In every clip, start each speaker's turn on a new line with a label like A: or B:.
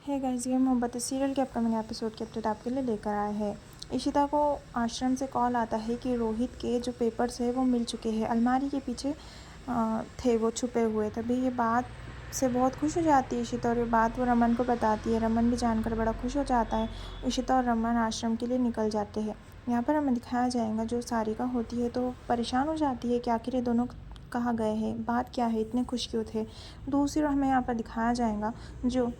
A: है गाइस, ये मोहब्बत सीरियल के अपकमिंग एपिसोड की अपडेट आपके लिए लेकर आए हैं। इशिता को आश्रम से कॉल आता है कि रोहित के जो पेपर्स है वो मिल चुके हैं, अलमारी के पीछे थे वो छुपे हुए। तभी ये बात से बहुत खुश हो जाती है इशिता और ये बात वो रमन को बताती है। रमन भी जानकर बड़ा खुश हो जाता है। इशिता और रमन आश्रम के लिए निकल जाते हैं। यहाँ पर हमें दिखाया जाएगा जो सारिका होती है तो परेशान हो जाती है कि आखिर ये दोनों कहाँ गए हैं, बात क्या है, इतने खुश क्यों थे। दूसरी ओर हमें यहाँ पर दिखाया जाएगा जो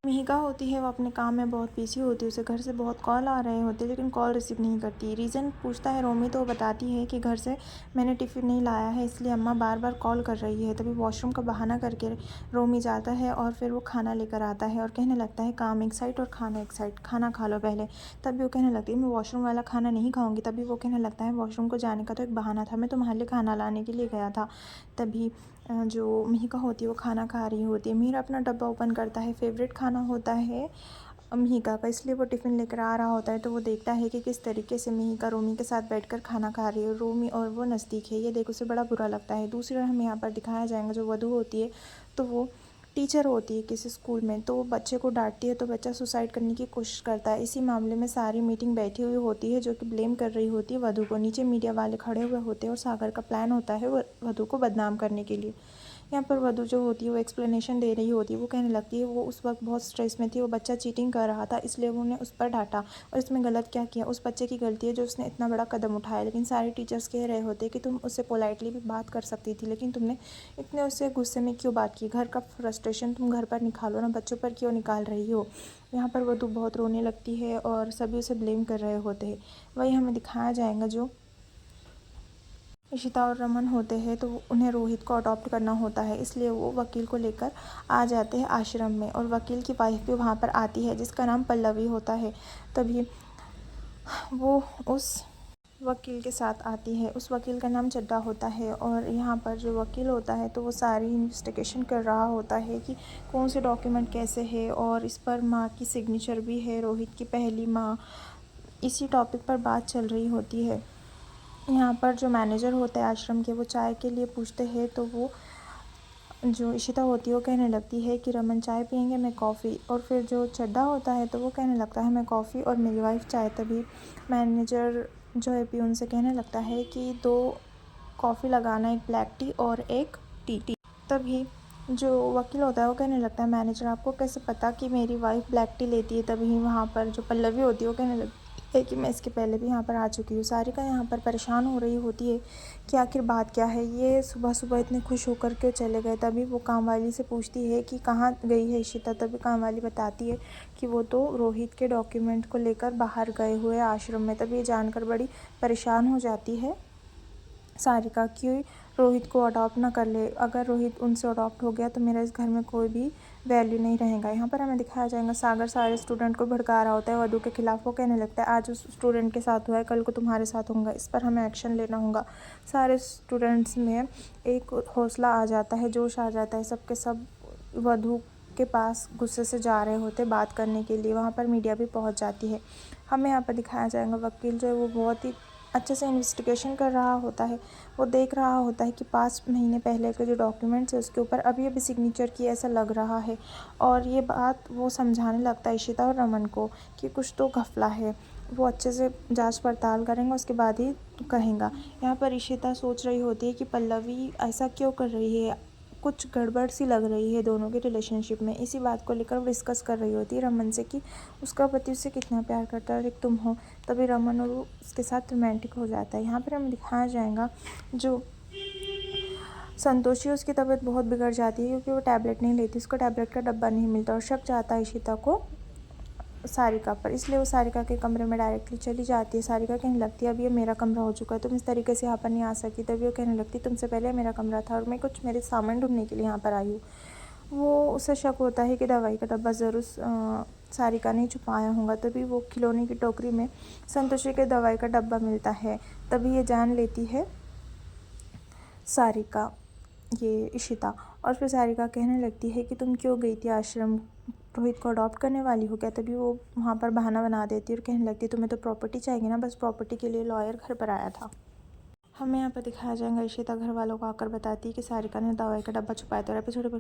A: मिहिका होती है वो अपने काम में बहुत बिजी होती है। उसे घर से बहुत कॉल आ रहे होते लेकिन कॉल रिसीव नहीं करती। रीज़न पूछता है रोमी तो वो बताती है कि घर से मैंने टिफ़िन नहीं लाया है इसलिए अम्मा बार बार कॉल कर रही है। तभी वॉशरूम का बहाना करके रोमी जाता है और फिर वो खाना लेकर आता है और कहने लगता है काम एक साइड और खाना एक साइड, खाना खा लो पहले। तभी वो कहने लगती है मैं वॉशरूम वाला खाना नहीं खाऊंगी। तभी वो कहने लगता है वॉशरूम को जाने का तो एक बहाना था, मैं तुम्हारे लिए खाना लाने के लिए गया था। तभी जो मिहिका होती है वो खाना खा रही होती है। मीरा अपना डब्बा ओपन करता है, फेवरेट खाना होता है मिहिका का, इसलिए वो टिफ़िन लेकर आ रहा होता है। तो वो देखता है कि किस तरीके से मिहिका रोमी के साथ बैठकर खाना खा रही है। रोमी और वो नज़दीक है, ये देख उसे बड़ा बुरा लगता है। दूसरी ओर हमें यहाँ पर दिखाया जाएगा जो वधु होती है तो वो टीचर होती है किसी स्कूल में। तो वो बच्चे को डांटती है तो बच्चा सुसाइड करने की कोशिश करता है। इसी मामले में सारी मीटिंग बैठी हुई होती है जो कि ब्लेम कर रही होती है वधु को। नीचे मीडिया वाले खड़े हुए होते हैं और सागर का प्लान होता है वधु को बदनाम करने के लिए। यहाँ पर वधु जो होती है वो एक्सप्लेनेशन दे रही होती है। वो कहने लगती है वो उस वक्त बहुत स्ट्रेस में थी, वो बच्चा चीटिंग कर रहा था इसलिए वो उन्हें उस पर डांटा। और इसमें गलत क्या किया, उस बच्चे की गलती है जो उसने इतना बड़ा कदम उठाया। लेकिन सारे टीचर्स कह रहे होते कि तुम उससे पोलाइटली भी बात कर सकती थी लेकिन तुमने इतने उससे गुस्से में क्यों बात की। घर का फ्रस्ट्रेशन तुम घर पर निकालो ना, बच्चों पर क्यों निकाल रही हो। यहाँ पर वधु बहुत रोने लगती है और सभी उसे ब्लेम कर रहे होते हैं। वही हमें दिखाया जाएगा जो इशिता और रमन होते हैं तो उन्हें रोहित को अडॉप्ट करना होता है, इसलिए वो वकील को लेकर आ जाते हैं आश्रम में। और वकील की वाइफ भी वहाँ पर आती है जिसका नाम पल्लवी होता है। तभी वो उस वकील के साथ आती है। उस वकील का नाम चड्डा होता है और यहाँ पर जो वकील होता है तो वो सारी इन्वेस्टिगेशन कर रहा होता है कि कौन से डॉक्यूमेंट कैसे है और इस पर माँ की सिग्नेचर भी है, रोहित की पहली माँ। इसी टॉपिक पर बात चल रही होती है। यहाँ पर जो मैनेजर होते हैं आश्रम के वो चाय के लिए पूछते हैं तो वो जो इशिता होती है वो कहने लगती है कि रमन चाय पियेंगे, मैं कॉफ़ी। और फिर जो चड्डा होता है तो वो कहने लगता है मैं कॉफ़ी और मेरी वाइफ चाय। तभी मैनेजर जो है पियून से कहने लगता है कि 2 कॉफ़ी लगाना, एक ब्लैक टी और एक टी। तभी जो वकील होता है वो कहने लगता है मैनेजर आपको कैसे पता कि मेरी वाइफ ब्लैक टी लेती है। तभी वहाँ पर जो पल्लवी होती है वो कहने लगती है कि मैं इसके पहले भी यहाँ पर आ चुकी हूँ। सारिका यहाँ पर परेशान हो रही होती है कि आखिर बात क्या है, ये सुबह सुबह इतने खुश होकर क्यों चले गए। तभी वो कामवाली से पूछती है कि कहाँ गई है इशिता। तभी कामवाली बताती है कि वो तो रोहित के डॉक्यूमेंट को लेकर बाहर गए हुए आश्रम में। तभी ये जानकर बड़ी परेशान हो जाती है सारिका कि रोहित को अडॉप्ट ना कर ले। अगर रोहित उनसे अडॉप्ट हो गया तो मेरा इस घर में कोई भी वैल्यू नहीं रहेगा। यहाँ पर हमें दिखाया जाएगा सागर सारे स्टूडेंट को भड़का रहा होता है वधु के खिलाफ। वो कहने लगता है आज उस स्टूडेंट के साथ हुआ है कल को तुम्हारे साथ होगा, इस पर हमें एक्शन लेना होगा। सारे स्टूडेंट्स में एक हौसला आ जाता है, जोश आ जाता है। सबके सब वधु के पास गुस्से से जा रहे होते बात करने के लिए। वहाँ पर मीडिया भी पहुँच जाती है। हमें यहाँ पर दिखाया जाएगा वकील जो है वो बहुत ही अच्छे से इन्वेस्टिगेशन कर रहा होता है। वो देख रहा होता है कि 5 महीने पहले के जो डॉक्यूमेंट्स है उसके ऊपर अभी अभी सिग्नेचर की ऐसा लग रहा है। और ये बात वो समझाने लगता है इशिता और रमन को कि कुछ तो घपला है। वो अच्छे से जांच पड़ताल करेंगे उसके बाद ही कहेगा। यहाँ पर इशिता सोच रही होती है कि पल्लवी ऐसा क्यों कर रही है, कुछ गड़बड़ सी लग रही है दोनों के रिलेशनशिप में। इसी बात को लेकर वो डिस्कस कर रही होती है रमन से कि उसका पति उससे कितना प्यार करता है और एक तुम हो। तभी रमन और वो उसके साथ रोमांटिक हो जाता है। यहाँ पर हमें दिखाया जाएगा जो संतोषी, उसकी तबीयत बहुत बिगड़ जाती है क्योंकि वो टैबलेट नहीं लेती, उसको टैबलेट का डब्बा नहीं मिलता और शक जाता है इशिता को सारिका पर। इसलिए वो सारिका के कमरे में डायरेक्टली चली जाती है। सारिका कहने लगती है अब ये मेरा कमरा हो चुका है, तुम इस तरीके से यहाँ पर नहीं आ सकती। तभी वो कहने लगती तुमसे पहले मेरा कमरा था और मैं कुछ मेरे सामान ढूंढने के लिए यहाँ पर आई हूँ। वो उसे शक होता है कि दवाई का डब्बा ज़रूर सारिका ने छुपाया होगा। तभी वो खिलौने की टोकरी में संतोषी के दवाई का डब्बा मिलता है। तभी ये जान लेती है सारिका ये इशिता। और फिर सारिका कहने लगती है कि तुम क्यों गई थी आश्रम, रोहित को अडॉप्ट करने वाली हो क्या। तभी वो वहाँ पर बहाना बना देती है और कहने लगती है तुम्हें तो प्रॉपर्टी चाहिए ना, बस प्रॉपर्टी के लिए लॉयर घर पर आया था। हमें यहाँ पर दिखाया जाएगा इशिता घर वालों को आकर बताती है कि सारिका ने दवाई का डब्बा छुपाया था और एपिसोड पर